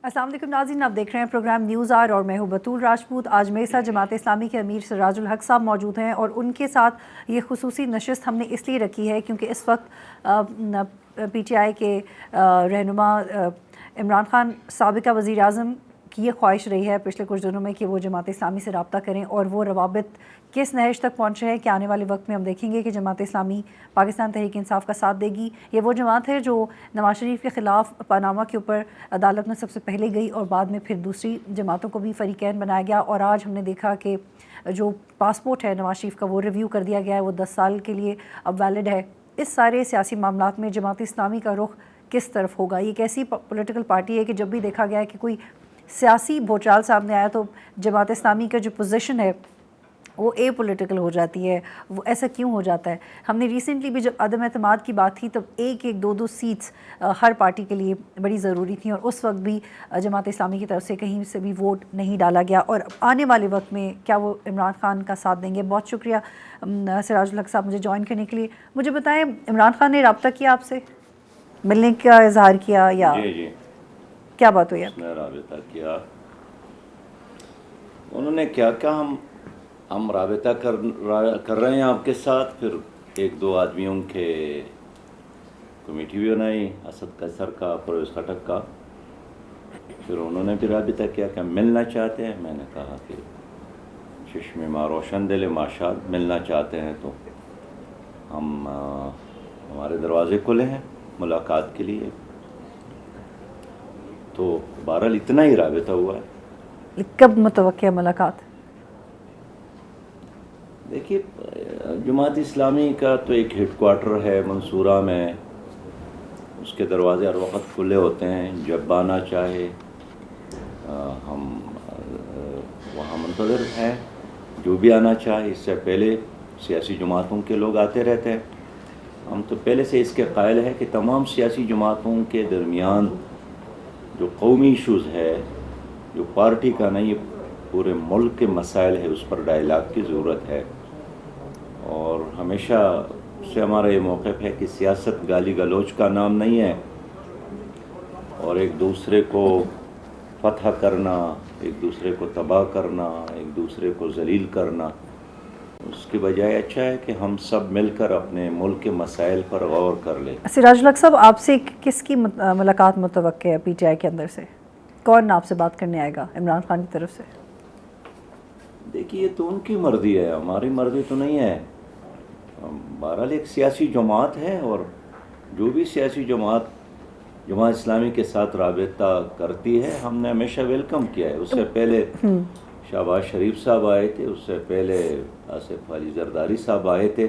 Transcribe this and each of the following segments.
السلام علیکم ناظرین، آپ دیکھ رہے ہیں پروگرام نیوز آر اور میں ہوں بطول راجپوت۔ آج میرے ساتھ جماعت اسلامی کے امیر سراج الحق صاحب موجود ہیں اور ان کے ساتھ یہ خصوصی نشست ہم نے اس لیے رکھی ہے کیونکہ اس وقت پی ٹی آئی کے رہنما عمران خان سابقہ وزیر اعظم کی یہ خواہش رہی ہے پچھلے کچھ دنوں میں کہ وہ جماعت اسلامی سے رابطہ کریں، اور وہ روابط کس نہج تک پہنچے ہیں کہ آنے والے وقت میں ہم دیکھیں گے کہ جماعت اسلامی پاکستان تحریک انصاف کا ساتھ دے گی۔ یہ وہ جماعت ہے جو نواز شریف کے خلاف پاناما کے اوپر عدالت میں سب سے پہلے گئی اور بعد میں پھر دوسری جماعتوں کو بھی فریقین بنایا گیا، اور آج ہم نے دیکھا کہ جو پاسپورٹ ہے نواز شریف کا وہ ریویو کر دیا گیا ہے، وہ 10 سال کے لیے اب ویلڈ ہے۔ اس سارے سیاسی معاملات میں جماعت اسلامی کا رخ کس طرف ہوگا؟ یہ ایک ایسی پولیٹیکل پارٹی ہے کہ جب بھی دیکھا گیا ہے کہ کوئی سیاسی بھوچال سامنے آیا تو جماعت اسلامی کا جو پوزیشن ہے وہ اے پولیٹیکل ہو جاتی ہے۔ وہ ایسا کیوں ہو جاتا ہے؟ ہم نے ریسنٹلی بھی جب عدم اعتماد کی بات تھی تب ایک دو سیٹس ہر پارٹی کے لیے بڑی ضروری تھیں، اور اس وقت بھی جماعت اسلامی کی طرف سے کہیں سے بھی ووٹ نہیں ڈالا گیا، اور آنے والے وقت میں کیا وہ عمران خان کا ساتھ دیں گے؟ بہت شکریہ سراج الحق صاحب مجھے جوائن کرنے کے لیے۔ مجھے بتائیں، عمران خان نے رابطہ کیا آپ سے، ملنے کا اظہار کیا یا جی کیا بات ہوئی؟ اس نے رابطہ کیا، انہوں نے کیا ہم رابطہ کر رہے ہیں آپ کے ساتھ۔ پھر ایک دو آدمیوں کے کمیٹی بھی بنائی، اسد قیصر کا، پرویز خٹک کا۔ پھر انہوں نے بھی رابطہ کیا کہ ہم ملنا چاہتے ہیں۔ میں نے کہا کہ چشم ما روشن دل ماشاد، ملنا چاہتے ہیں تو ہمارے دروازے کھلے ہیں ملاقات کے لیے۔ تو بہرحال اتنا ہی رابطہ ہوا ہے۔ کب متوقع ملاقات؟ دیکھیے، جماعت اسلامی کا تو ایک ہیڈ کوارٹر ہے منصورہ میں، اس کے دروازے ہر وقت کھلے ہوتے ہیں، جب آنا چاہے ہم وہاں منتظر ہیں، جو بھی آنا چاہے۔ اس سے پہلے سیاسی جماعتوں کے لوگ آتے رہتے ہیں۔ ہم تو پہلے سے اس کے قائل ہیں کہ تمام سیاسی جماعتوں کے درمیان جو قومی ایشوز ہے، جو پارٹی کا نہیں پورے ملک کے مسائل ہے، اس پر ڈائلاگ کی ضرورت ہے۔ اور ہمیشہ سے ہمارا یہ موقف ہے کہ سیاست گالی گلوچ کا نام نہیں ہے، اور ایک دوسرے کو فتح کرنا، ایک دوسرے کو تباہ کرنا، ایک دوسرے کو ذلیل کرنا، اس کے بجائے اچھا ہے کہ ہم سب مل کر اپنے ملک کے مسائل پر غور کر لیں۔ سراج الحق صاحب، آپ سے کس کی ملاقات متوقع ہے پی ٹی آئی کے اندر سے؟ کون آپ سے بات کرنے آئے گا عمران خان کی طرف سے؟ دیکھیے، یہ تو ان کی مرضی ہے، ہماری مرضی تو نہیں ہے۔ بہرحال ایک سیاسی جماعت ہے، اور جو بھی سیاسی جماعت اسلامی کے ساتھ رابطہ کرتی ہے ہم نے ہمیشہ ویلکم کیا ہے۔ اس سے پہلے شہباز شریف صاحب آئے تھے، اس سے پہلے آصف علی زرداری صاحب آئے تھے،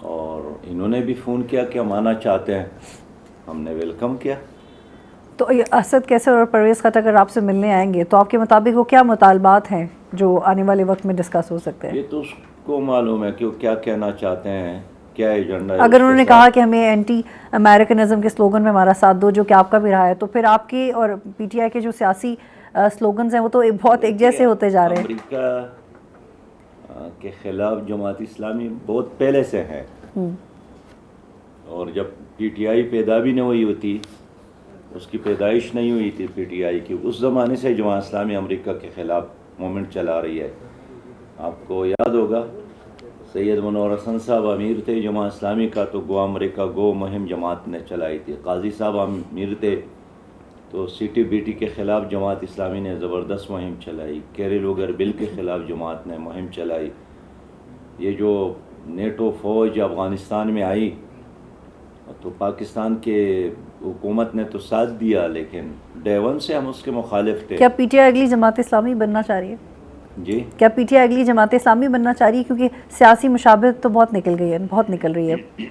اور انہوں نے بھی فون کیا کہ ہم آنا چاہتے ہیں، ہم نے ویلکم کیا۔ تو اسد قیصر اور پرویز خٹک اگر آپ سے ملنے آئیں گے تو آپ کے مطابق وہ کیا مطالبات ہیں جو آنے والے وقت میں ڈسکس ہو سکتے ہیں؟ یہ تو اس کو معلوم ہے کہ وہ کیا کہنا چاہتے ہیں، کیا ایجنڈا ہے۔ اگر انہوں نے کہا کہ ہمیں اینٹی امریکنزم کے سلوگن میں ہمارا ساتھ دو، جو کہ آپ کا بھی رہا ہے، تو پھر آپ کی اور پی ٹی آئی کے جو سیاسی سلوگنز ہیں وہ تو بہت ایک جیسے ہوتے جا رہے ہیں۔ امریکہ کے خلاف جماعت اسلامی بہت پہلے سے ہے، اور جب پی ٹی آئی پیدا بھی نہیں ہوئی ہوتی، اس کی پیدائش نہیں ہوئی تھی پی ٹی آئی کی، اس زمانے سے جماعت اسلامی امریکہ کے خلاف موومنٹ چلا رہی ہے۔ آپ کو یاد ہوگا سید منور حسن صاحب امیر تھے جماعت اسلامی کا، تو گو امریکہ گو مہم جماعت نے چلائی تھی۔ قاضی صاحب امیر تھے تو سی ٹی بی ٹی کے خلاف جماعت اسلامی نے زبردست مہم چلائی۔ کیری لوگر بل کے خلاف جماعت نے مہم چلائی۔ یہ جو نیٹو فوج افغانستان میں آئی تو پاکستان کے حکومت نے تو ساتھ دیا، لیکن ڈے ون سے ہم اس کے مخالف تھے۔ کیا پی ٹی آئی اگلی جماعت اسلامی بننا چاہ رہی ہے؟ جی، کیا پی ٹی آئی اگلی جماعت اسلامی بننا چاہ رہی ہے؟ کیونکہ سیاسی مشابہت تو بہت نکل گئی ہے، بہت نکل رہی ہے،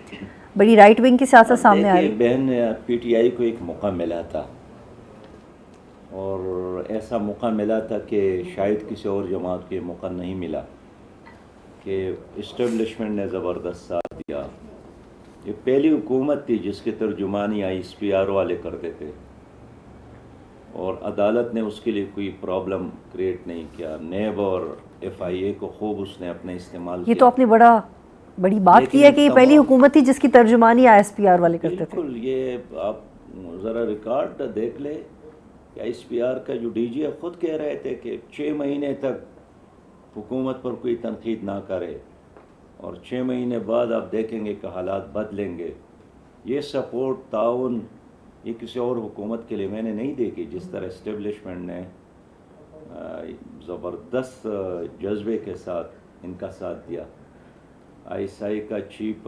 بڑی رائٹ ونگ کی سیاست سامنے آ رہی ہے۔ بہن، پی ٹی آئی کو ایک موقع ملا تھا، اور ایسا موقع ملا تھا کہ شاید کسی اور جماعت کو یہ موقع نہیں ملا، کہ اسٹیبلشمنٹ نے زبردست ساتھ دیا۔ یہ پہلی حکومت تھی جس کے ترجمانی آئی ایس پی آر والے کرتے تھے، اور عدالت نے اس کے لیے کوئی پرابلم کریٹ نہیں کیا۔ نیب اور ایف آئی اے کو خوب اس نے اپنے استعمال کیا۔ یہ تو آپ نے بڑی بات کی ہے کہ یہ پہلی حکومت تھی جس کی ترجمانی آئی ایس پی آر والے کرتے تھے۔ بالکل، یہ آپ ذرا ریکارڈ دیکھ لیں، کہ ایس پی آر کا جو ڈی جی ہے خود کہہ رہے تھے کہ 6 مہینے تک حکومت پر کوئی تنقید نہ کرے اور 6 مہینے بعد آپ دیکھیں گے کہ حالات بدلیں گے. یہ سپورٹ تعاون یہ کسی اور حکومت کے لیے میں نے نہیں دیکھی جس طرح اسٹیبلشمنٹ نے زبردست جذبے کے ساتھ ان کا ساتھ دیا. آئی ایس آئی کا چیف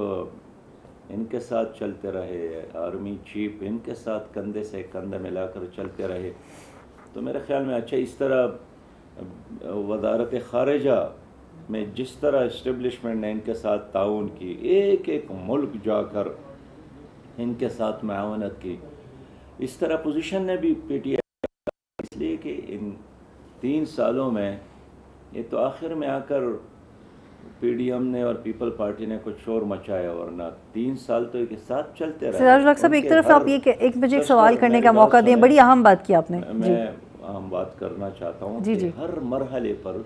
ان کے ساتھ چلتے رہے, آرمی چیف ان کے ساتھ کندھے سے کندھا ملا کر چلتے رہے. تو میرے خیال میں اچھا اس طرح وزارت خارجہ میں جس طرح اسٹیبلشمنٹ نے ان کے ساتھ تعاون کی, ایک ایک ملک جا کر ان کے ساتھ معاونت کی, اس طرح پوزیشن نے بھی پی ٹی آئی, اس لیے کہ ان 3 سالوں میں یہ تو آخر میں آ کر پی ڈی ایم نے اور پیپل پارٹی نے کچھ شور مچایا, ورنہ 3 سال تو ایک ساتھ چلتے رہے. سراج الحق صاحب ایک طرف آپ یہ کہ ایک بجے ایک سوال کرنے کا موقع دیں, بڑی اہم بات کی آپ نے. میں اہم بات کرنا چاہتا ہوں کہ ہر مرحلے پر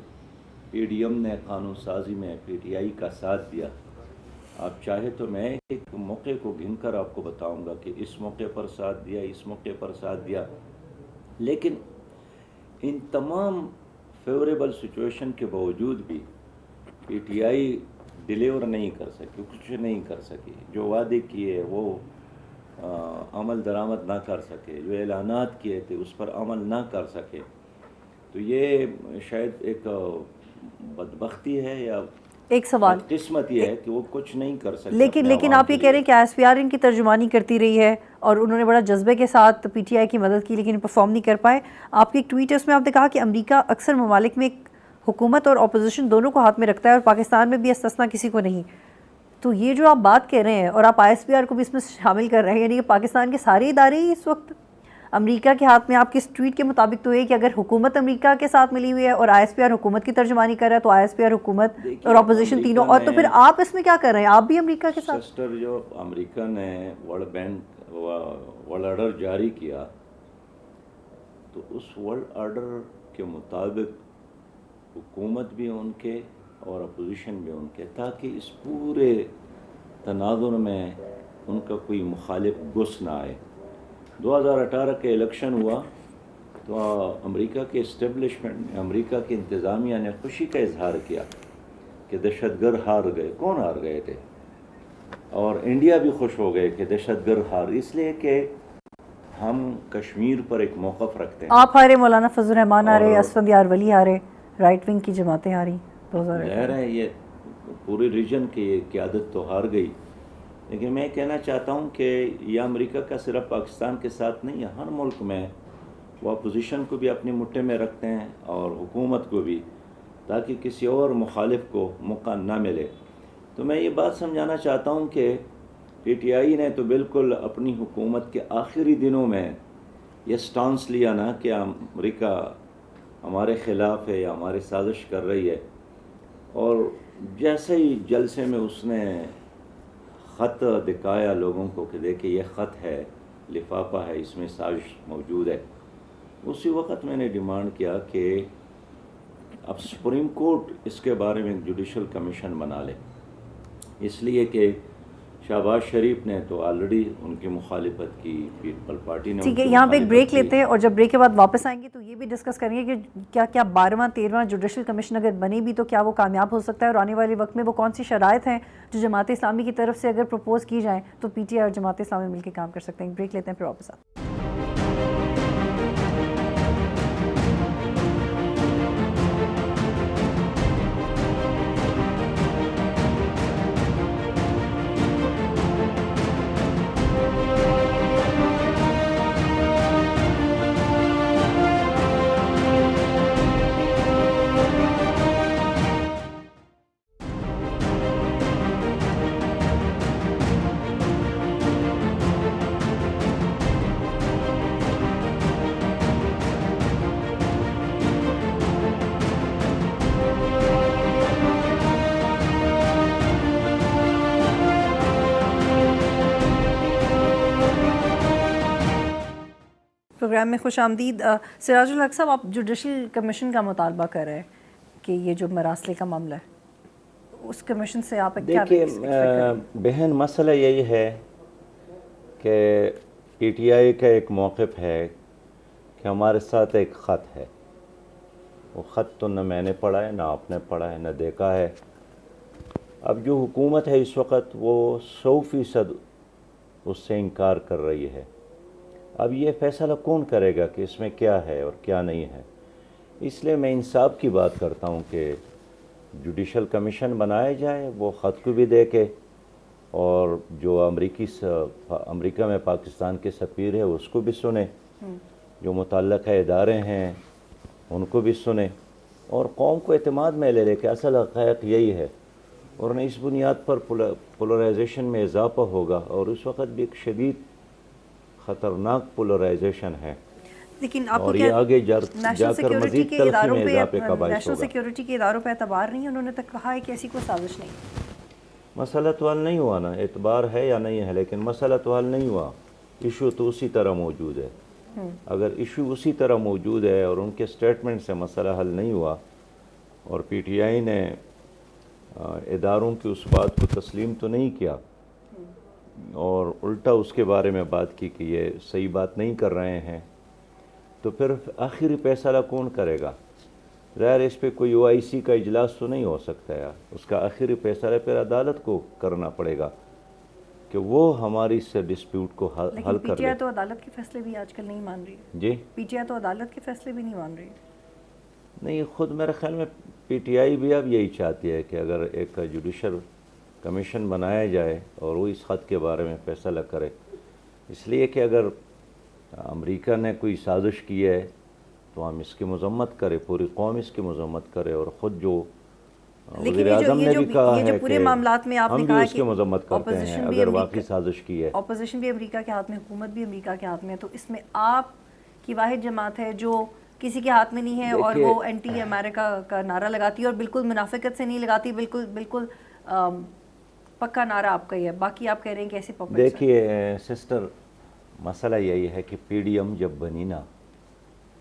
پی ڈی ایم نے قانون سازی میں پی ٹی آئی کا ساتھ دیا. آپ چاہے تو میں ایک موقع کو گن کر آپ کو بتاؤں گا کہ اس موقع پر ساتھ دیا, اس موقع پر ساتھ دیا, لیکن ان تمام فیوریبل سچویشن کے باوجود بھی پی ٹی آئی ڈیلیور نہیں کر سکی, کچھ نہیں کر سکی. جو وعدے کیے وہ عمل درآمد نہ کر سکے, جو اعلانات کیے تھے اس پر عمل نہ کر سکے. تو یہ شاید ایک بدبختی ہے یا ایک سوال قسمت یہ ہے کہ وہ کچھ نہیں کر سکتے. لیکن آپ یہ کہہ رہے ہیں کہ ایس پی آر ان کی ترجمانی کرتی رہی ہے اور انہوں نے بڑا جذبے کے ساتھ پی ٹی آئی کی مدد کی, لیکن پرفارم نہیں کر پائے. آپ کی ایک ٹویٹ ہے اس میں آپ نے کہا کہ امریکہ اکثر ممالک میں حکومت اور اپوزیشن دونوں کو ہاتھ میں رکھتا ہے اور پاکستان میں بھی استثنا کسی کو نہیں. تو یہ جو آپ بات کہہ رہے ہیں اور آپ آئی ایس پی آر کو بھی اس میں شامل کر رہے ہیں, یعنی کہ پاکستان کے سارے ادارے ہی اس وقت امریکہ کے ہاتھ میں. آپ کی اس ٹویٹ کے مطابق تو یہ کہ اگر حکومت امریکہ کے ساتھ ملی ہوئی ہے اور آئی ایس پی آر حکومت کی ترجمانی کر رہا ہے تو آئی ایس پی آر حکومت اور اپوزیشن تینوں, اور تو پھر آپ اس میں کیا کر رہے ہیں, آپ بھی امریکہ کے ساتھ. سسٹر جو امریکہ نے ورلڈ آرڈر جاری کیا تو اس ورلڈ آرڈر کے مطابق حکومت بھی ان کے اور اپوزیشن بھی ان کے, تاکہ اس پورے تناظر میں ان کا کوئی مخالف گھس نہ آئے. 2018 کے الیکشن ہوا تو امریکہ کے اسٹیبلشمنٹ نے, امریکہ کی انتظامیہ نے خوشی کا اظہار کیا کہ دہشت گرد ہار گئے. کون ہار گئے تھے؟ اور انڈیا بھی خوش ہو گئے کہ دہشت گرد ہار, اس لیے کہ ہم کشمیر پر ایک موقف رکھتے ہیں. آپ ہارے, مولانا فضل الرحمان آ رہے, اسفند یار ولی آ رہے, رائٹ ونگ کی جماعتیں آ رہی. ظاہر ہے یہ پورے ریجن کی قیادت تو ہار گئی, لیکن میں کہنا چاہتا ہوں کہ یہ امریکہ کا صرف پاکستان کے ساتھ نہیں ہے, ہر ملک میں وہ اپوزیشن کو بھی اپنی مٹھے میں رکھتے ہیں اور حکومت کو بھی, تاکہ کسی اور مخالف کو موقع نہ ملے. تو میں یہ بات سمجھانا چاہتا ہوں کہ پی ٹی آئی نے تو بالکل اپنی حکومت کے آخری دنوں میں یہ سٹانس لیا نا کہ امریکہ ہمارے خلاف ہے یا ہماری سازش کر رہی ہے, اور جیسے ہی جلسے میں اس نے خط دکھایا لوگوں کو کہ دیکھیں یہ خط ہے, لفافہ ہے, اس میں سازش موجود ہے, اسی وقت میں نے ڈیمانڈ کیا کہ اب سپریم کورٹ اس کے بارے میں ایک جوڈیشل کمیشن بنا لے, اس لیے کہ شہباز شریف نے تو آلریڈی ان کی مخالفت کی, پیپل پارٹی نے. ٹھیک ہے, یہاں پہ ایک بریک لیتے ہیں اور جب بریک کے بعد واپس آئیں گے تو یہ بھی ڈسکس کریں گے کہ کیا 12واں 13واں جوڈیشل کمیشن اگر بنے بھی تو کیا وہ کامیاب ہو سکتا ہے, اور آنے والے وقت میں وہ کون سی شرائط ہیں جو جماعت اسلامی کی طرف سے اگر پروپوز کی جائیں تو پی ٹی آئی اور جماعت اسلامی مل کے کام کر سکتے ہیں. بریک لیتے ہیں پھر واپس آتے ہیں. پروگرام میں خوش آمدید. سراج الحق صاحب, آپ جوڈیشل کمیشن کا مطالبہ کر رہے ہیں کہ یہ جو مراسلے کا معاملہ ہے اس کمیشن سے آپ کیا دیکھیں بہن, مسئلہ یہی ہے کہ پی ٹی آئی کا ایک موقف ہے کہ کہ ہمارے ساتھ ایک خط ہے. وہ خط تو نہ میں نے پڑھا ہے، نہ آپ نے پڑھا ہے، نہ دیکھا ہے. اب جو حکومت ہے اس وقت وہ 100% اس سے انکار کر رہی ہے. اب یہ فیصلہ کون کرے گا کہ اس میں کیا ہے اور کیا نہیں ہے؟ اس لیے میں انصاف کی بات کرتا ہوں کہ جوڈیشل کمیشن بنایا جائے، وہ خط کو بھی دیکھے، اور جو امریکہ میں پاکستان کے سفیر ہے اس کو بھی سنے، جو متعلقہ ادارے ہیں ان کو بھی سنے، اور قوم کو اعتماد میں لے لے کہ اصل حقائق یہی ہے. اور اس بنیاد پر پولرائزیشن میں اضافہ ہوگا، اور اس وقت بھی ایک شدید خطرناک پولرائزیشن ہے، لیکن آپ کو اور کیا یہ آگے جا نیشنل کر سیکیورٹی مزید کے تلخی اداروں میں پہ اضافے کا باعث نیشنل ہوگا. سیکیورٹی کے اداروں پہ اعتبار نہیں ہے؟ انہوں نے تک کہا ہے کہ ایسی کوئی سازش نہیں. مسئلہ تو حل نہیں ہوا نا، اعتبار ہے یا نہیں ہے، لیکن مسئلہ تو حل نہیں ہوا. ایشو تو اسی طرح موجود ہے. اگر ایشو اسی طرح موجود ہے اور ان کے سٹیٹمنٹ سے مسئلہ حل نہیں ہوا، اور پی ٹی آئی نے اداروں کی اس بات کو تسلیم تو نہیں کیا، اور الٹا اس کے بارے میں بات کی کہ یہ صحیح بات نہیں کر رہے ہیں، تو پھر آخری فیصلہ کون کرے گا؟ ظاہر اس پہ کوئی OIC کا اجلاس تو نہیں ہو سکتا ہے. اس کا آخری فیصلہ پھر عدالت کو کرنا پڑے گا کہ وہ ہماری اس ڈسپیوٹ کو حل لیکن پی کر ٹی لے. آئی تو عدالت کے فیصلے بھی آج کل نہیں مان رہی ہے. جی پی ٹی آئی تو عدالت کے فیصلے بھی نہیں مان رہی ہے. نہیں، خود میرے خیال میں پی ٹی آئی بھی اب یہی چاہتی ہے کہ اگر ایک جوڈیشل کمیشن بنایا جائے اور وہ اس خط کے بارے میں فیصلہ کرے، اس لیے کہ اگر امریکہ نے کوئی سازش کی ہے تو ہم اس کی مذمت کرے، پوری قوم اس کی مذمت کرے، اور خود جو وزیر اعظم نے بھی کہا ہے پورے کہ معاملات میں آپ ہم نے بھی کہا اس کی مذمت کرتے ہیں اگر واقعی سازش کی ہے. اپوزیشن بھی امریکہ کے ہاتھ میں، حکومت بھی امریکہ کے ہاتھ میں ہے، تو اس میں آپ کی واحد جماعت ہے جو کسی کے ہاتھ میں نہیں ہے اور وہ اینٹی امریکہ کا نعرہ لگاتی ہے، اور بالکل منافقت سے نہیں لگاتی، بالکل پکا نعرہ آپ کا ہی ہے. باقی آپ کہہ رہے ہیں کہ ایسے پپٹس. دیکھیے سسٹر، مسئلہ یہی ہے کہ پی ڈی ایم جب بنی نا،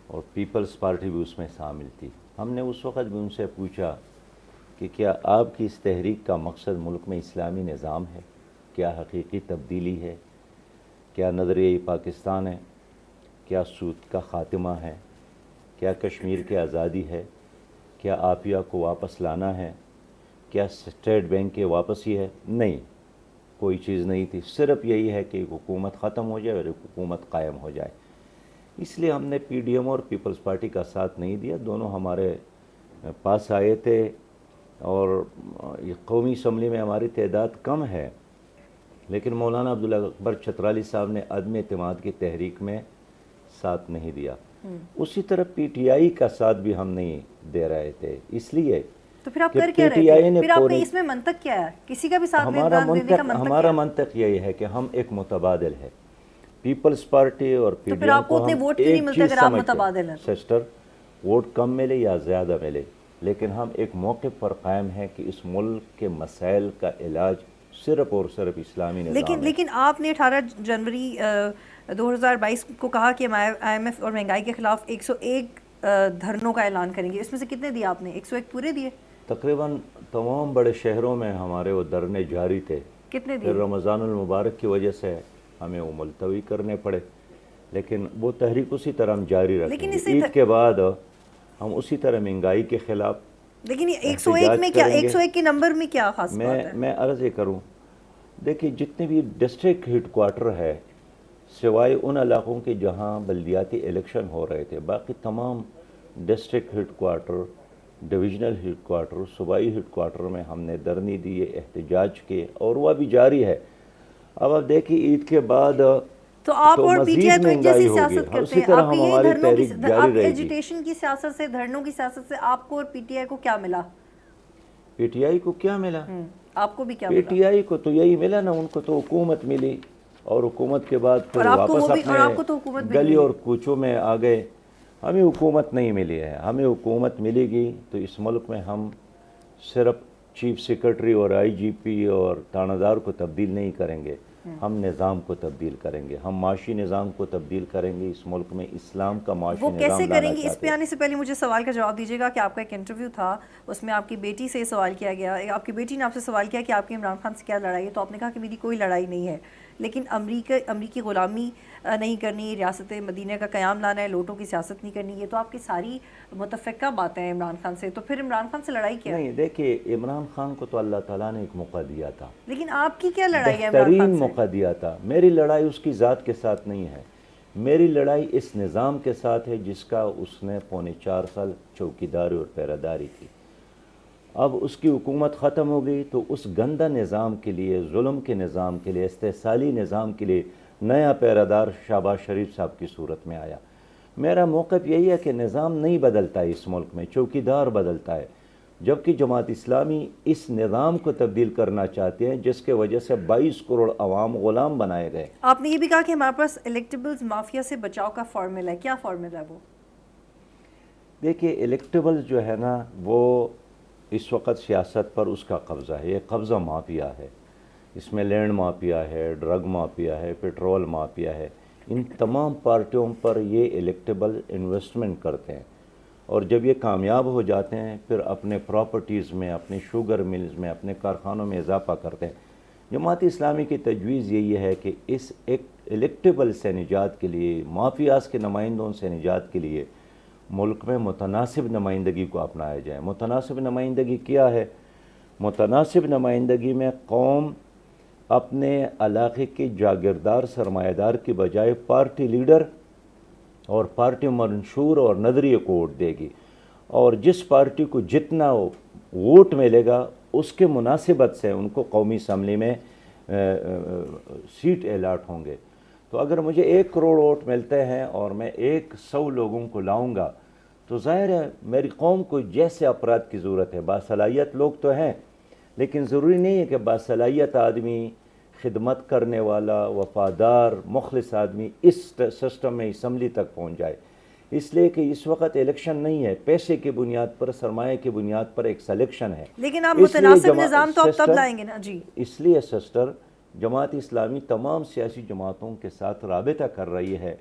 اور پیپلز پارٹی بھی اس میں شامل تھی، ہم نے اس وقت بھی ان سے پوچھا کہ کیا آپ کی اس تحریک کا مقصد ملک میں اسلامی نظام ہے؟ کیا حقیقی تبدیلی ہے؟ کیا نظریہ پاکستان ہے؟ کیا سود کا خاتمہ ہے؟ کیا کشمیر کی آزادی ہے؟ کیا عافیہ کو واپس لانا ہے؟ کیا اسٹیٹ بینک کی واپسی ہے؟ نہیں، کوئی چیز نہیں تھی. صرف یہی ہے کہ ایک حکومت ختم ہو جائے اور ایک حکومت قائم ہو جائے. اس لیے ہم نے پی ڈی ایم اور پیپلز پارٹی کا ساتھ نہیں دیا. دونوں ہمارے پاس آئے تھے، اور یہ قومی اسمبلی میں ہماری تعداد کم ہے، لیکن مولانا عبداللہ اکبر چترالی صاحب نے عدم اعتماد کی تحریک میں ساتھ نہیں دیا. اسی طرح پی ٹی آئی کا ساتھ بھی ہم نہیں دے رہے تھے، اس لیے تو پھر آپ کر کیا رہے تھے؟ پھر آپ نے اس میں منطق کیا ہے؟ کسی کا بھی ساتھ دینے کا منطق کیا ہے؟ ہمارا منطق یہی ہے کہ ہم ایک متبادل ہے. پیپلز پارٹی اور پی ڈی ایم کو ہم ایک چیز سمجھتے ہیں سسٹر، ووٹ کم ملے یا زیادہ ملے، لیکن ہم ایک موقف پر قائم ہیں کہ اس ملک کے مسائل کا علاج صرف اور صرف اسلامی نظام ہے. لیکن آپ نے 18 جنوری 2022 کو کہا کہ آئی ایم ایف اور مہنگائی کے خلاف 101 دھرنوں کا اعلان کریں گے. اس میں سے کتنے دیے آپ نے؟ 101 پورے دیے؟ تقریباً تمام بڑے شہروں میں ہمارے وہ دھرنے جاری تھے. کتنے دیے؟ پھر رمضان المبارک کی وجہ سے ہمیں وہ ملتوی کرنے پڑے، لیکن وہ تحریک اسی طرح ہم جاری رکھیں گے. عید کے بعد ہم اسی طرح مہنگائی کے خلاف. لیکن 101 میں کیا، 101 کے نمبر میں کیا خاص بات ہے؟ میں عرض یہ کروں، دیکھیے جتنے بھی ڈسٹرکٹ ہیڈ کوارٹر ہے، سوائے ان علاقوں کے جہاں بلدیاتی الیکشن ہو رہے تھے، باقی تمام district headquarter, divisional headquarter, صوبائی ہیڈ کوارٹر میں ہم نے دھرنے دیے، احتجاج کیے، اور وہ ابھی جاری ہے. اب آپ دیکھیے عید کے بعد تو آپ اور پی ٹی آئی تو ایک جیسی سیاست کرتے اسی ہیں. طرح آپ ہم کی ہماری یہی تحریک دھرنوں جاری کی رہے گی. ایجوٹیشن کی سیاست سے، دھرنوں کی سیاست سے آپ کو اور پی ٹی آئی کو کیا ملا؟ پی ٹی آئی کو کیا ملا؟ آپ کو بھی کیا ملا؟ پی ٹی آئی کو تو یہی ملا نا، ان کو تو حکومت ملی، اور حکومت کے بعد پھر واپس اپنے گلی اور کوچوں میں آ گئے. ہمیں حکومت نہیں ملی ہے. ہمیں حکومت ملے گی تو اس ملک میں ہم صرف چیف سیکرٹری اور آئی جی پی اور تھانہ دار کو تبدیل نہیں کریں گے، ہم نظام کو تبدیل کریں گے، ہم معاشی نظام کو تبدیل کریں گے. اس ملک میں اسلام کا معاشی نظام لانا چاہتے ہیں. وہ کیسے کریں گے؟ اس پہ آنے سے پہلے مجھے سوال کا جواب دیجیے گا کہ آپ کا ایک انٹرویو تھا، اس میں آپ کی بیٹی سے سوال کیا گیا، آپ کی بیٹی نے آپ سے سوال کیا کہ آپ کی عمران خان سے کیا لڑائی ہے، تو آپ نے کہا کہ میری کوئی لڑائی نہیں ہے. لیکن امریکی غلامی نہیں کرنی، ریاست مدینہ کا قیام لانا ہے، لوٹوں کی سیاست نہیں کرنی، یہ تو آپ کی ساری متفقہ باتیں ہیں عمران خان سے. تو پھر عمران خان سے لڑائی کیا ہے؟ نہیں دیکھیے، عمران خان کو تو اللہ تعالیٰ نے ایک موقع دیا تھا، لیکن آپ کی کیا لڑائی ہے عمران خان بہترین سے؟ موقع دیا تھا. میری لڑائی اس کی ذات کے ساتھ نہیں ہے، میری لڑائی اس نظام کے ساتھ ہے جس کا اس نے 4.25 سال چوکیداری اور پہراداری کی. اب اس کی حکومت ختم ہو گئی تو اس گندہ نظام کے لیے، ظلم کے نظام کے لیے، استحصالی نظام کے لیے نیا پہرادار شہباز شریف صاحب کی صورت میں آیا. میرا موقف یہی ہے کہ نظام نہیں بدلتا ہے اس ملک میں، چوکیدار بدلتا ہے. جبکہ جماعت اسلامی اس نظام کو تبدیل کرنا چاہتے ہیں جس کے وجہ سے 22 کروڑ عوام غلام بنائے گئے. آپ نے یہ بھی کہا کہ ہمارے پاس الیکٹیبلز مافیا سے بچاؤ کا فارمولا ہے، کیا فارمولا ہے وہ؟ دیکھیے، الیکٹیبلز جو ہے نا، وہ اس وقت سیاست پر اس کا قبضہ ہے. یہ قبضہ مافیا ہے، اس میں لینڈ مافیا ہے، ڈرگ مافیا ہے، پیٹرول مافیا ہے. ان تمام پارٹیوں پر یہ الیکٹیبل انویسٹمنٹ کرتے ہیں، اور جب یہ کامیاب ہو جاتے ہیں پھر اپنے پراپرٹیز میں، اپنے شوگر ملز میں، اپنے کارخانوں میں اضافہ کرتے ہیں. جماعت اسلامی کی تجویز یہی ہے کہ اس ایک الیکٹیبل سے نجات کے لیے، مافیاز کے نمائندوں سے نجات کے لیے ملک میں متناسب نمائندگی کو اپنایا جائے. متناسب نمائندگی کیا ہے؟ متناسب نمائندگی میں قوم اپنے علاقے کے جاگیردار سرمایہ دار کی بجائے پارٹی لیڈر اور پارٹی منشور اور نظریے کو ووٹ دے گی، اور جس پارٹی کو جتنا ووٹ ملے گا اس کے مناسبت سے ان کو قومی اسمبلی میں سیٹ الاٹ ہوں گے. تو اگر مجھے 1 کروڑ ووٹ ملتے ہیں اور میں 100 لوگوں کو لاؤں گا تو ظاہر ہے میری قوم کو جیسے افراد کی ضرورت ہے. باصلاحیت لوگ تو ہیں، لیکن ضروری نہیں ہے کہ باصلاحیت آدمی، خدمت کرنے والا، وفادار، مخلص آدمی اس سسٹم میں اسمبلی تک پہنچ جائے. اس لیے کہ اس وقت الیکشن نہیں ہے، پیسے کی بنیاد پر، سرمایہ کی بنیاد پر ایک سلیکشن ہے. لیکن آپ متناسب نظام تو اب تب لائیں گے نا جی. اس لیے سسٹر، جماعت اسلامی تمام سیاسی جماعتوں کے ساتھ رابطہ کر رہی ہے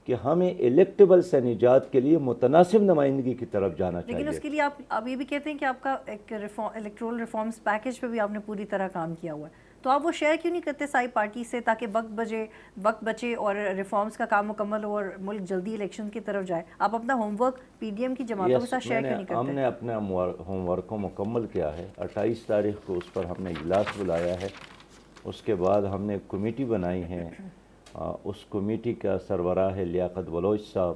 کہ ہمیں الیکٹیبل سے نجات کے لیے متناسب نمائندگی کی طرف جانا چاہیے. لیکن اس کے لیے آپ یہ بھی کہتے ہیں کہ آپ کا ایک الیکٹرول ریفارمز پیکج پہ بھی آپ نے پوری طرح کام کیا ہوا ہے، تو آپ وہ شیئر کیوں نہیں کرتے ساری پارٹی سے تاکہ وقت بچے اور ریفارمز کا کام مکمل ہو اور ملک جلدی الیکشن کی طرف جائے؟ آپ اپنا homework P D M کی جماعتوں کے ساتھ شیئر کیوں نہیں کرتے؟ ہم نے اپنا ہوم ورک کو مکمل کیا ہے. 28 تاریخ کو اس پر ہم نے اجلاس بلایا ہے. اس کے بعد ہم نے ایک کمیٹی بنائی ہے. اس کمیٹی کا سربراہ ہے لیاقت بلوچ صاحب،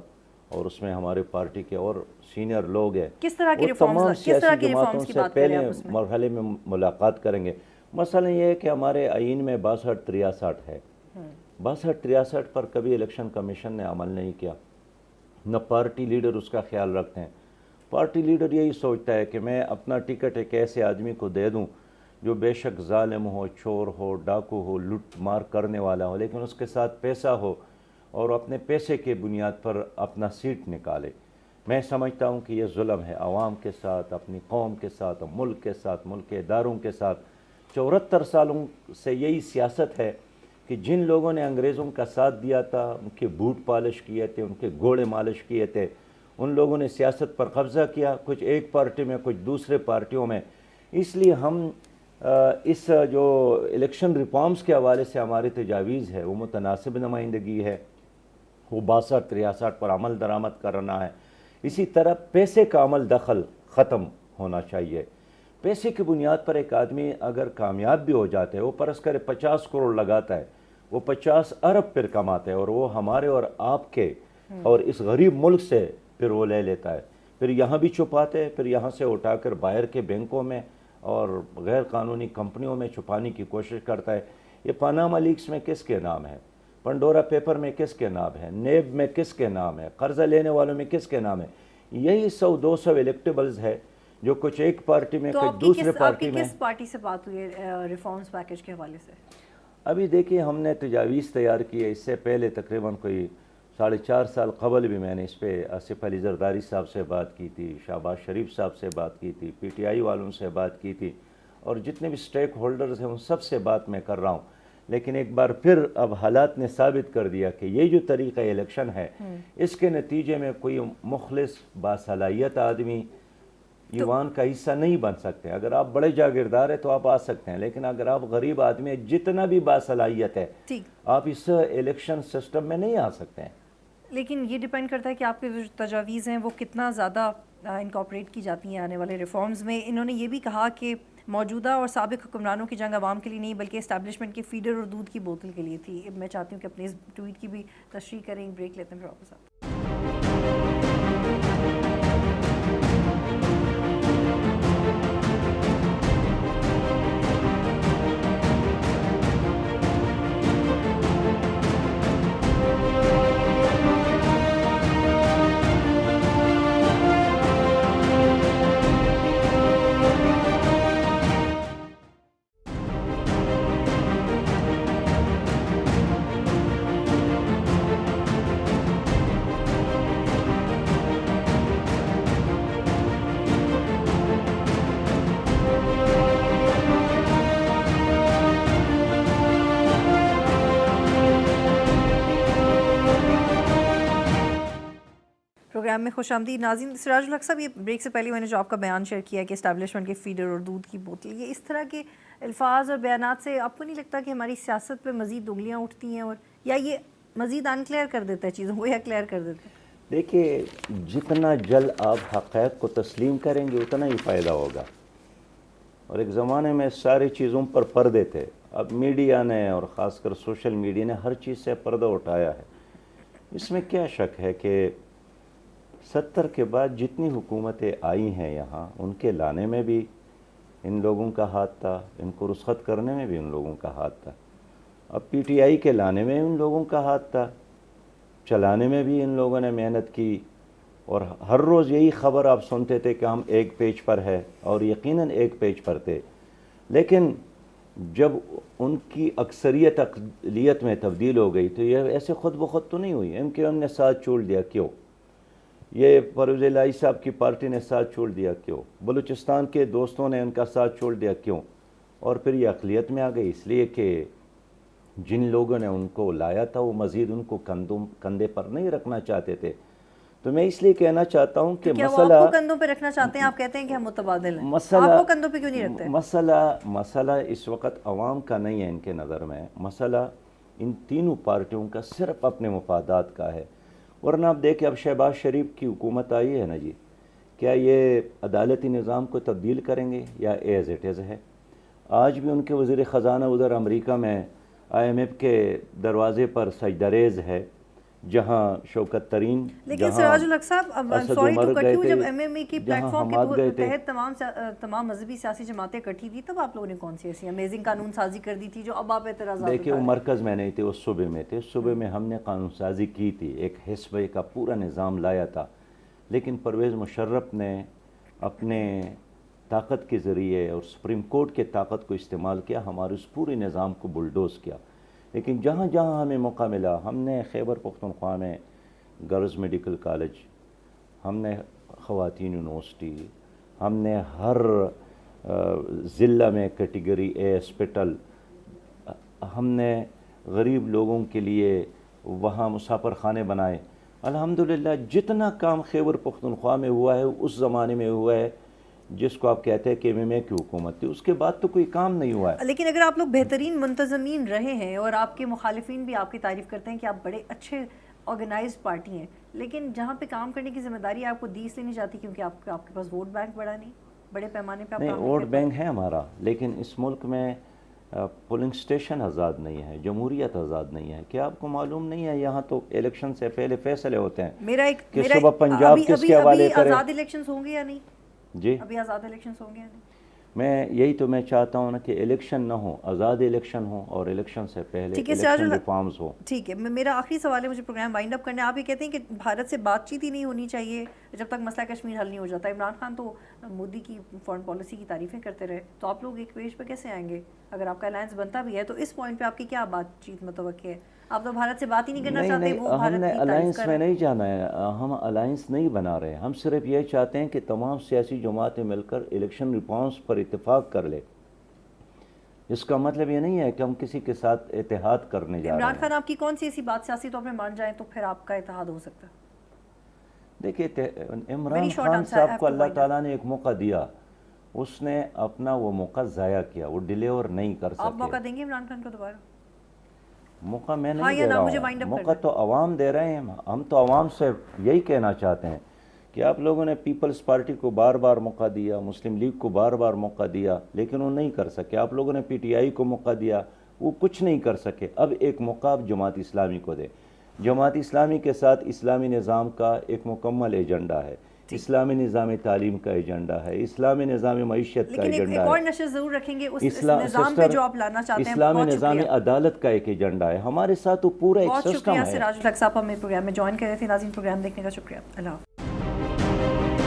اور اس میں ہمارے پارٹی کے اور سینئر لوگ ہیں. کس طرح کی تمام سیاسی جماعتوں سے پہلے ریفارمز مرحلے میں ملاقات کریں گے. مسئلہ یہ ہے کہ ہمارے آئین میں 62-63 ہے. 62-63 پر کبھی الیکشن کمیشن نے عمل نہیں کیا، نہ پارٹی لیڈر اس کا خیال رکھتے ہیں. پارٹی لیڈر یہی سوچتا ہے کہ میں اپنا ٹکٹ ایک ایسے آدمی کو دے دوں جو بے شک ظالم ہو، چور ہو، ڈاکو ہو، لوٹ مار کرنے والا ہو، لیکن اس کے ساتھ پیسہ ہو اور اپنے پیسے کے بنیاد پر اپنا سیٹ نکالے. میں سمجھتا ہوں کہ یہ ظلم ہے عوام کے ساتھ، اپنی قوم کے ساتھ، ملک کے ساتھ، ملک کے اداروں کے ساتھ. 74 سالوں سے یہی سیاست ہے کہ جن لوگوں نے انگریزوں کا ساتھ دیا تھا، ان کے بوٹ پالش کیے تھے، ان کے گھوڑے مالش کیے تھے، ان لوگوں نے سیاست پر قبضہ کیا، کچھ ایک پارٹی میں، کچھ دوسرے پارٹیوں میں. اس لیے ہم اس جو الیکشن ریفارمز کے حوالے سے ہماری تجاویز ہے وہ متناسب نمائندگی ہے، وہ 62-63 پر عمل درآمد کرنا ہے. اسی طرح پیسے کا عمل دخل ختم ہونا چاہیے. پیسے کی بنیاد پر ایک آدمی اگر کامیاب بھی ہو جاتا ہے، وہ فرض کرے 50 کروڑ لگاتا ہے، وہ 50 ارب پھر کماتا ہے، اور وہ ہمارے اور آپ کے اور اس غریب ملک سے پھر وہ لے لیتا ہے، پھر یہاں بھی چھپاتے ہیں، پھر یہاں سے اٹھا کر باہر کے بینکوں میں اور غیر قانونی کمپنیوں میں چھپانے کی کوشش کرتا ہے. یہ پاناما لیکس میں کس کے نام ہے؟ پنڈورا پیپر میں کس کے نام ہے؟ نیب میں کس کے نام ہے؟ قرضہ لینے والوں میں کس کے نام ہے؟ یہی 100-200 الیکٹیبلز ہے جو کچھ ایک پارٹی میں، کچھ دوسرے پارٹی میں. کس پارٹی سے بات ہوئی ہے ریفارمز پیکج کے حوالے سے؟ ابھی دیکھیے، ہم نے تجاویز تیار کی ہے. اس سے پہلے تقریباً کوئی 4.5 سال قبل بھی میں نے اس پہ آصف علی زرداری صاحب سے بات کی تھی، شہباز شریف صاحب سے بات کی تھی، پی ٹی آئی والوں سے بات کی تھی، اور جتنے بھی سٹیک ہولڈرز ہیں ان سب سے بات میں کر رہا ہوں. لیکن ایک بار پھر اب حالات نے ثابت کر دیا کہ یہ جو طریقہ الیکشن ہے، اس کے نتیجے میں کوئی مخلص باصلاحیت آدمی ایوان کا حصہ نہیں بن سکتے. اگر آپ بڑے جاگیردار ہیں تو آپ آ سکتے ہیں, لیکن اگر آپ غریب آدمی ہیں, جتنا بھی باصلاحیت ہے, آپ اس الیکشن سسٹم میں نہیں آ سکتے ہیں. لیکن یہ ڈیپینڈ کرتا ہے کہ آپ کے جو تجاویز ہیں وہ کتنا زیادہ انکارپوریٹ کی جاتی ہیں آنے والے ریفارمز میں. انہوں نے یہ بھی کہا کہ موجودہ اور سابق حکمرانوں کی جنگ عوام کے لیے نہیں بلکہ اسٹیبلشمنٹ کے فیڈر اور دودھ کی بوتل کے لیے تھی. میں چاہتی ہوں کہ اپنے اس ٹویٹ کی بھی تشریح کریں. بریک لیتے ہیں پھر واپس آتے ہیں. پروگرام میں خوش آمدید ناظرین. سراج الحق صاحب, یہ بریک سے پہلے میں نے جو آپ کا بیان شیئر کیا کہ اسٹیبلشمنٹ کے فیڈر اور دودھ کی بوتل, یہ اس طرح کے الفاظ اور بیانات سے آپ کو نہیں لگتا کہ ہماری سیاست پہ مزید انگلیاں اٹھتی ہیں, اور یا یہ مزید انکلیئر کر دیتا ہے چیزوں کو یا کلیئر کر دیتا ہے؟ دیکھیے, جتنا جلد آپ حقائق کو تسلیم کریں گے اتنا ہی فائدہ ہوگا. اور ایک زمانے میں ساری چیزوں پر پردے تھے, اب میڈیا نے اور خاص کر سوشل میڈیا نے ہر چیز سے پردہ اٹھایا ہے. اس میں کیا شک ہے کہ 70 کے بعد جتنی حکومتیں آئی ہیں یہاں, ان کے لانے میں بھی ان لوگوں کا ہاتھ تھا, ان کو رخصت کرنے میں بھی ان لوگوں کا ہاتھ تھا. اب پی ٹی آئی کے لانے میں ان لوگوں کا ہاتھ تھا, چلانے میں بھی ان لوگوں نے محنت کی. اور ہر روز یہی خبر آپ سنتے تھے کہ ہم ایک پیج پر ہے, اور یقیناً ایک پیج پر تھے. لیکن جب ان کی اکثریت اقلیت میں تبدیل ہو گئی تو یہ ایسے خود بخود تو نہیں ہوئی. ایم کیو ایم نے ساتھ چھوڑ دیا, کیوں؟ یہ پرویز الہی صاحب کی پارٹی نے ساتھ چھوڑ دیا, کیوں؟ بلوچستان کے دوستوں نے ان کا ساتھ چھوڑ دیا, کیوں؟ اور پھر یہ اقلیت میں آ گئی اس لیے کہ جن لوگوں نے ان کو لایا تھا وہ مزید ان کو کندھے پر نہیں رکھنا چاہتے تھے. تو میں اس لیے کہنا چاہتا ہوں کہ مسئلہ آپ کو کندھوں پہ رکھنا چاہتے ہیں, آپ کہتے ہیں کہ ہم متبادل ہیں, آپ کو کندھوں پہ کیوں نہیں رکھتے؟ مسئلہ اس وقت عوام کا نہیں ہے ان کے نظر میں, مسئلہ ان تینوں پارٹیوں کا صرف اپنے مفادات کا ہے. ورنہ آپ دیکھیں, اب شہباز شریف کی حکومت آئی ہے نا جی, کیا یہ عدالتی نظام کو تبدیل کریں گے یا ایز اٹ از ہے؟ آج بھی ان کے وزیر خزانہ ادھر امریکہ میں آئی ایم ایف کے دروازے پر سجدہ ہے, جہاں شوکت ترین, لیکن سراج الحق صاحب سوری ٹو کٹ یو, جب ایم ایم اے کی پلیٹ فارم کے تحت تمام مذہبی سیاسی جماعتیں اکٹھی تھی, تب آپ لوگوں نے کون سی ایسی امیزنگ قانون سازی کر دی تھی جو اب آپ اعتراضات؟ دیکھیے, وہ مرکز میں نہیں تھے, اس صوبے میں تھے. اس صوبے میں ہم نے قانون سازی کی تھی, ایک حزب کا پورا نظام لایا تھا. لیکن پرویز مشرف نے اپنے طاقت کے ذریعے اور سپریم کورٹ کے طاقت کو استعمال کیا, ہمارے اس پورے نظام کو بلڈوز کیا. لیکن جہاں جہاں ہمیں موقع ملا, ہم نے خیبر پختونخوا میں گرلز میڈیکل کالج, ہم نے خواتین یونیورسٹی, ہم نے ہر ضلع میں کیٹیگری اے ہاسپٹل, ہم نے غریب لوگوں کے لیے وہاں مسافر خانے بنائے. الحمدللہ جتنا کام خیبر پختونخوا میں ہوا ہے اس زمانے میں ہوا ہے جس کو آپ کہتے ہیں کہ ایم ایم اے کی حکومت تھی, اس کے بعد تو کوئی کام نہیں ہوا ہے. لیکن اگر آپ لوگ بہترین منتظمین رہے ہیں اور آپ کے مخالفین بھی آپ کی تعریف کرتے ہیں کہ آپ بڑے اچھے آرگنائزڈ پارٹی ہیں, لیکن جہاں پہ کام کرنے کی ذمہ داری آپ کو دی اس لیے نہیں جاتی کیونکہ آپ کے پاس ووٹ بینک بڑا نہیں, بڑے پیمانے پہ آپ نہیں, کام ووٹ بینک ہے ہمارا, لیکن اس ملک میں پولنگ سٹیشن آزاد نہیں ہے, جمہوریت آزاد نہیں ہے. کیا آپ کو معلوم نہیں ہے یہاں تو الیکشن سے پہلے فیصلے ہوتے ہیں کہ صبح پنجاب کس کے حوالے کریں. آزاد الیکشنز ہوں گے یا نہیں؟ جی, ابھی آزاد الیکشنز ہوں گے یا نہیں؟ میں یہی تو میں چاہتا ہوں نا کہ الیکشن نہ ہو, آزاد الیکشن ہو, اور الیکشن سے پہلے الیکشن ریفارمز ہو. ٹھیک ہے, میرا آخری سوال ہے, مجھے پروگرام وائنڈ اپ کرنا ہے. آپ یہ کہتے ہیں کہ بھارت سے بات چیت ہی نہیں ہونی چاہیے جب تک مسئلہ کشمیر حل نہیں ہو جاتا. عمران خان تو مودی کی فارن پالیسی کی تعریفیں کرتے رہے, تو آپ لوگ ایک پیج پہ کیسے آئیں گے؟ اگر آپ کا الائنس بنتا بھی ہے تو اس پوائنٹ پہ آپ کی کیا بات چیت متوقع ہے؟ آپ تو بھارت سے بات ہی نہیں کرنا چاہتے, وہ ہم نے الائنس میں نہیں جانا ہے, ہم الائنس نہیں بنا رہے. ہم صرف یہ چاہتے ہیں کہ تمام سیاسی جماعتیں مل کر الیکشن ریفارمز پر اتفاق کر لیں. اس کا مطلب یہ نہیں ہے کہ ہم کسی کے ساتھ اتحاد کرنے جا رہے ہیں. عمران خان آپ کی کون سی ایسی بات سیاسی طور پہ مان جائیں تو پھر آپ کا اتحاد ہو سکتا ہے؟ دیکھیے Very Imran short Khan answer, I صاحب have کو to اللہ wind up. تعالیٰ نے ایک موقع دیا, اس نے اپنا وہ موقع ضائع کیا, وہ ڈیلیور نہیں کر آپ موقع سکے. دیں گے عمران خان کو دوبارہ؟ موقع میں ہاں نہیں یا دے نا، رہا مجھے wind ہوں, up موقع کرنا تو عوام دے رہے ہیں. ہم تو عوام سے یہی کہنا چاہتے ہیں کہ آپ لوگوں نے پیپلز پارٹی کو بار بار موقع دیا, مسلم لیگ کو بار بار موقع دیا, لیکن وہ نہیں کر سکے. آپ لوگوں نے پی ٹی آئی کو موقع دیا, وہ کچھ نہیں کر سکے. اب ایک موقع آپ جماعت اسلامی کو دے. جماعت اسلامی کے ساتھ اسلامی نظام کا ایک مکمل ایجنڈا ہے, اسلامی نظام تعلیم کا ایجنڈا ہے, اسلامی نظام معیشت کا لیکن ایجنڈا ایک اور ہے, نشست ضرور رکھیں گے اس نظام پہ جو آپ لانا چاہتے ہیں. اسلامی بہت نظام شکریہ، عدالت کا ایک ایجنڈا ہے. ہمارے ساتھ وہ پورا ایک بہت سسٹم شکریہ ہے. سراج الحق صاحب ہمیں پروگرام میں جوائن کر رہے تھے. ناظرین پروگرام دیکھنے کا شکریہ. اللہ حافظ.